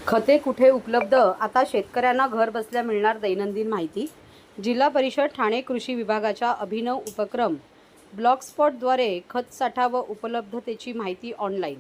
खते कुठे उपलब्ध? आता शेतकऱ्यांना घर बसल्या मिळणार दैनंदिन माहिती. जिल्हा परिषद ठाणे कृषी विभागाच्या अभिनव उपक्रम ब्लॉगस्पॉटद्वारे खत साठा व उपलब्धतेची माहिती ऑनलाईन.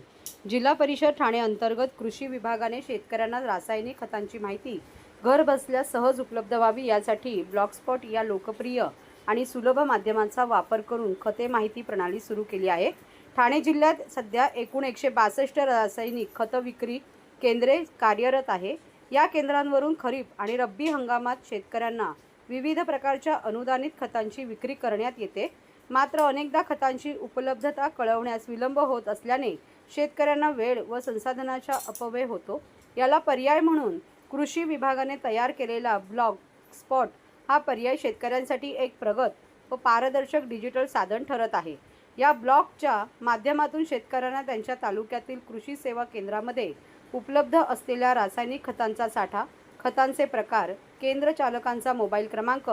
जिल्हा परिषद ठाणे अंतर्गत कृषी विभागाने शेतकऱ्यांना रासायनिक खतांची माहिती घर बसल्या सहज उपलब्ध व्हावी यासाठी ब्लॉगस्पॉट या लोकप्रिय आणि सुलभ माध्यमांचा वापर करून खते माहिती प्रणाली सुरू केली आहे. ठाणे जिल्ह्यात सध्या एकूण 162 रासायनिक खत विक्री केंद्रे कार्यरत आहे. या केंद्रांवरून खरीप आणि रब्बी हंगामात शेतकऱ्यांना विविध प्रकारच्या अनुदानित खतांची विक्री करण्यात येते. मात्र अनेकदा खतांची उपलब्धता कळवण्यास विलंब होत असल्याने शेतकऱ्यांना वेळ व संसाधनाचा अपव्यय होतो. याला पर्याय म्हणून कृषी विभागाने तयार केलेला ब्लॉग स्पॉट हा पर्याय शेतकऱ्यांसाठी एक प्रगत व पारदर्शक डिजिटल साधन ठरत आहे. या ब्लॉगच्या माध्यमातून शेतकऱ्यांना त्यांच्या तालुक्यातील कृषी सेवा केंद्रामध्ये उपलब्ध असलेल्या रासायनिक खतांचा साठा, खतांचे प्रकार, केंद्र चालकांचा मोबाईल क्रमांक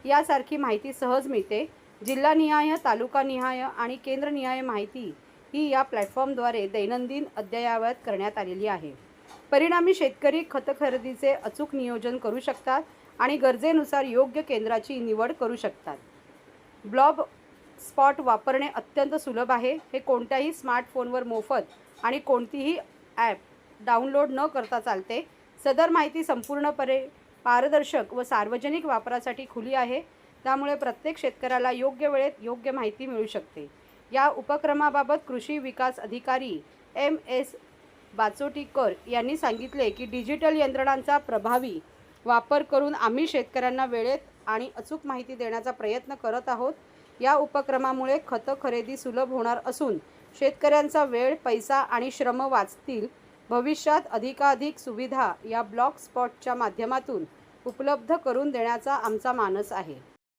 यासारखी माहिती सहज मिळते. जिल्हानिहाय, तालुकानिहाय आणि केंद्रनिहाय माहिती ही या प्लॅटफॉर्मद्वारे दैनंदिन अद्ययावत करण्यात आलेली आहे. परिणामी शेतकरी खत खरेदीचे अचूक नियोजन करू शकतात आणि गरजेनुसार योग्य केंद्राची निवड करू शकतात. ब्लॉग स्पॉट वापरणे अत्यंत सुलभ आहे. हे कोणत्याही स्मार्टफोनवर मोफत आणि कोणतीही ॲप डाउनलोड न करता चालते. सदर माहिती संपूर्णपणे पारदर्शक व सार्वजनिक वापरासाठी खुली आहे. त्यामुळे प्रत्येक शेतकऱ्याला योग्य वेळेत योग्य माहिती मिळू शकते. या उपक्रमाबाबत कृषी विकास अधिकारी MS बाचोटीकर यांनी सांगितले की डिजिटल यंत्रणांचा प्रभावी वापर करून आम्ही शेतकऱ्यांना वेळेत आणि अचूक माहिती देण्याचा प्रयत्न करत आहोत. या उपक्रमामुळे खत खरेदी सुलभ होणार असून शेतकऱ्यांचा वेळ, पैसा आणि श्रम वाचतील. भविष्यात अधिकाधिक सुविधा या ब्लॉग स्पॉटच्या माध्यमातून उपलब्ध करून देण्याचा आमचा मानस आहे.